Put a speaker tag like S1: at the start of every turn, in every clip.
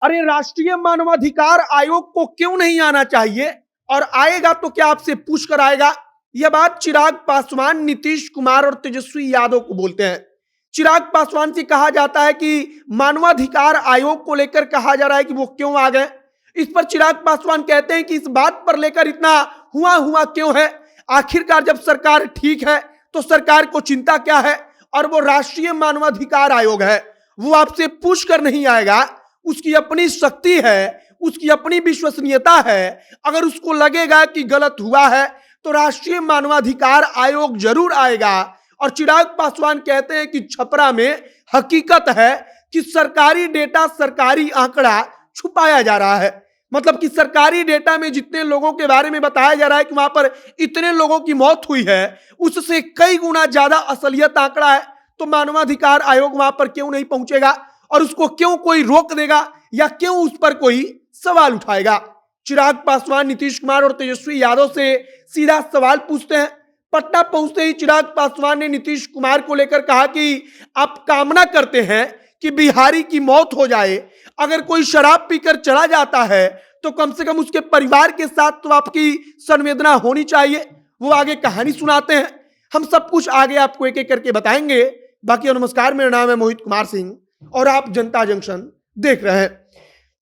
S1: अरे राष्ट्रीय मानवाधिकार आयोग को क्यों नहीं आना चाहिए, और आएगा तो क्या आपसे पूछ कर आएगा? यह बात चिराग पासवान, नीतीश कुमार और तेजस्वी यादव को बोलते हैं। चिराग पासवान से कहा जाता है कि मानवाधिकार आयोग को लेकर कहा जा रहा है कि वो क्यों आ गए। इस पर चिराग पासवान कहते हैं कि इस बात पर लेकर इतना हुआ हुआ क्यों है? आखिरकार जब सरकार ठीक है तो सरकार को चिंता क्या है? और वो राष्ट्रीय मानवाधिकार आयोग है, वो आपसे पूछ कर नहीं आएगा। उसकी अपनी शक्ति है, उसकी अपनी विश्वसनीयता है। अगर उसको लगेगा कि गलत हुआ है तो राष्ट्रीय मानवाधिकार आयोग जरूर आएगा। और चिराग पासवान कहते हैं कि छपरा में हकीकत है कि सरकारी डेटा, सरकारी आंकड़ा छुपाया जा रहा है। मतलब कि सरकारी डेटा में जितने लोगों के बारे में बताया जा रहा है कि वहां पर इतने लोगों की मौत हुई है, उससे कई गुना ज्यादा असलियत आंकड़ा है। तो मानवाधिकार आयोग वहां पर क्यों नहीं पहुंचेगा, और उसको क्यों कोई रोक देगा, या क्यों उस पर कोई सवाल उठाएगा? चिराग पासवान नीतीश कुमार और तेजस्वी यादव से सीधा सवाल पूछते हैं। पटना पहुंचते ही चिराग पासवान ने नीतीश कुमार को लेकर कहा कि आप कामना करते हैं कि बिहारी की मौत हो जाए। अगर कोई शराब पीकर चला जाता है तो कम से कम उसके परिवार के साथ तो आपकी संवेदना होनी चाहिए। वो आगे कहानी सुनाते हैं, हम सब कुछ आगे आपको एक एक करके बताएंगे। बाकी नमस्कार, मेरा नाम है मोहित कुमार सिंह और आप जनता जंक्शन देख रहे हैं।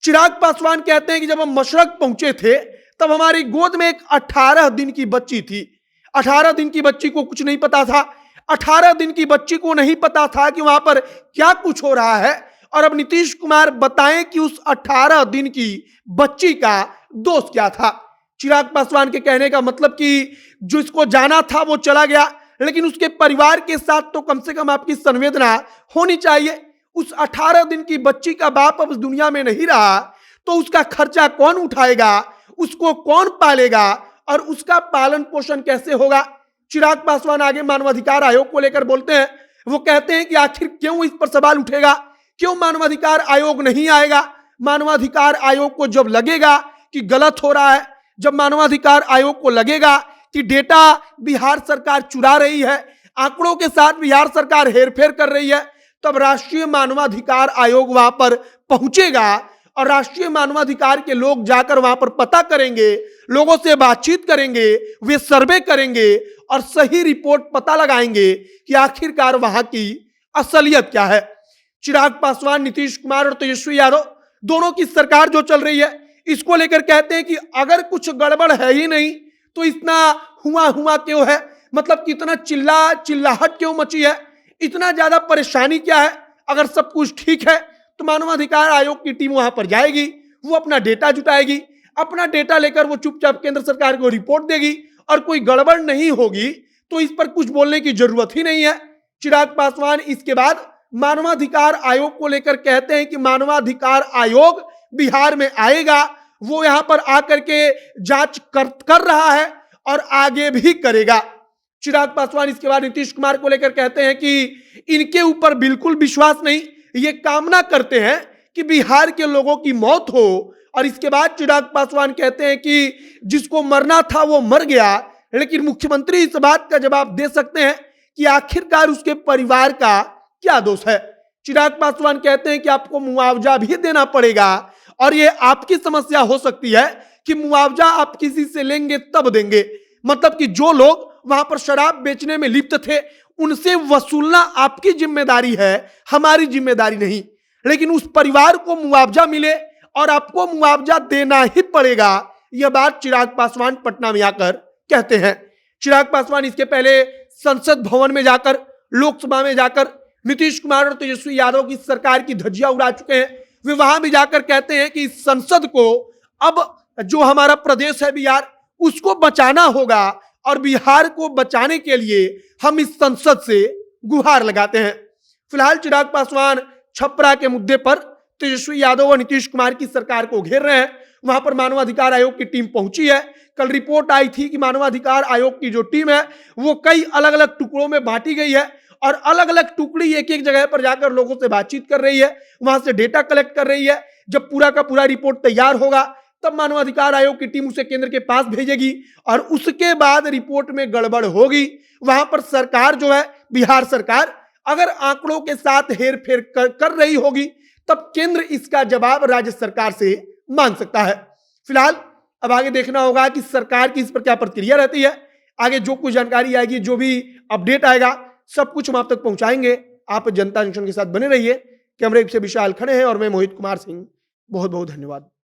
S1: चिराग पासवान कहते हैं कि जब हम मशरक पहुंचे थे तब हमारी गोद में एक 18 दिन की बच्ची थी। 18 दिन की बच्ची को कुछ नहीं पता था। 18 दिन की बच्ची को नहीं पता था कि वहां पर क्या कुछ हो रहा है। और अब नीतीश कुमार बताएं कि उस 18 दिन की बच्ची का दोष क्या था। चिराग पासवान के कहने का मतलब कि जिसको जाना था वो चला गया, लेकिन उसके परिवार के साथ तो कम से कम आपकी संवेदना होनी चाहिए। उस 18 दिन की बच्ची का बाप अब इस दुनिया में नहीं रहा तो उसका खर्चा कौन उठाएगा, उसको कौन पालेगा, और उसका पालन पोषण कैसे होगा? चिराग पासवान आगे मानवाधिकार आयोग को लेकर बोलते हैं। वो कहते हैं कि आखिर क्यों इस पर सवाल उठेगा, क्यों मानवाधिकार आयोग नहीं आएगा? मानवाधिकार आयोग को जब लगेगा कि गलत हो रहा है, जब मानवाधिकार आयोग को लगेगा कि डेटा बिहार सरकार चुरा रही है, आंकड़ों के साथ बिहार सरकार हेरफेर कर रही है, तब राष्ट्रीय मानवाधिकार आयोग वहां पर पहुंचेगा और राष्ट्रीय मानवाधिकार के लोग जाकर वहां पर पता करेंगे, लोगों से बातचीत करेंगे, वे सर्वे करेंगे और सही रिपोर्ट पता लगाएंगे कि आखिरकार वहां की असलियत क्या है। चिराग पासवान, नीतीश कुमार और तेजस्वी यादव दोनों की सरकार जो चल रही है, इसको लेकर कहते हैं कि अगर कुछ गड़बड़ है ही नहीं तो इतना हुआ हुआ क्यों है? मतलब कि इतना चिल्लाहट क्यों मची है, इतना ज्यादा परेशानी क्या है? अगर सब कुछ ठीक है तो मानवाधिकार आयोग की टीम वहां पर जाएगी, वो अपना डेटा जुटाएगी, अपना डेटा लेकर वो चुपचाप केंद्र सरकार को रिपोर्ट देगी, और कोई गड़बड़ नहीं होगी तो इस पर कुछ बोलने की जरूरत ही नहीं है। चिराग पासवान इसके बाद मानवाधिकार आयोग को लेकर कहते हैं कि मानवाधिकार आयोग बिहार में आएगा, वो यहां पर आकर के जांच कर रहा है और आगे भी करेगा। चिराग पासवान इसके बाद नीतीश कुमार को लेकर कहते हैं कि इनके ऊपर बिल्कुल विश्वास नहीं, ये कामना करते हैं कि बिहार के लोगों की मौत हो। और इसके बाद चिराग पासवान कहते हैं कि जिसको मरना था वो मर गया, लेकिन मुख्यमंत्री इस बात का जवाब दे सकते हैं कि आखिरकार उसके परिवार का क्या दोष है। चिराग पासवान कहते हैं कि आपको मुआवजा भी देना पड़ेगा, और ये आपकी समस्या हो सकती है कि मुआवजा आप किसी से लेंगे तब देंगे। मतलब कि जो लोग वहां पर शराब बेचने में लिप्त थे उनसे वसूलना आपकी जिम्मेदारी है, हमारी जिम्मेदारी नहीं। लेकिन उस परिवार को मुआवजा मिले और आपको मुआवजा देना ही पड़ेगा, यह बात चिराग पासवान पटना में आकर कहते हैं। चिराग पासवान इसके पहले संसद भवन में जाकर, लोकसभा में जाकर नीतीश कुमार और तेजस्वी यादव की सरकार की धज्जियां उड़ा चुके हैं। वे वहां भी जाकर कहते हैं कि इस संसद को, अब जो हमारा प्रदेश है बिहार, उसको बचाना होगा, और बिहार को बचाने के लिए हम इस संसद से गुहार लगाते हैं। फिलहाल चिराग पासवान छपरा के मुद्दे पर तेजस्वी यादव और नीतीश कुमार की सरकार को घेर रहे हैं। वहां पर मानवाधिकार आयोग की टीम पहुंची है। कल रिपोर्ट आई थी कि मानवाधिकार आयोग की जो टीम है वो कई अलग अलग टुकड़ों में बांटी गई है, और अलग अलग टुकड़ी एक एक जगह पर जाकर लोगों से बातचीत कर रही है, वहां से डेटा कलेक्ट कर रही है। जब पूरा का पूरा रिपोर्ट तैयार होगा तब मानवाधिकार आयोग की टीम उसे केंद्र के पास भेजेगी, और उसके बाद रिपोर्ट में गड़बड़ होगी। वहां पर सरकार जो है, बिहार सरकार, अगर आंकड़ों के साथ हेरफेर कर रही होगी तब केंद्र इसका जवाब राज्य सरकार से मांग सकता है। फिलहाल अब आगे देखना होगा कि सरकार की इस पर क्या प्रतिक्रिया रहती है। आगे जो कुछ जानकारी आएगी, जो भी अपडेट आएगा, सब कुछ हम आप तक पहुंचाएंगे। आप जनता जंक्शन के साथ बने रहिए। कैमरे से विशाल खड़े हैं और मैं मोहित कुमार सिंह। बहुत बहुत धन्यवाद।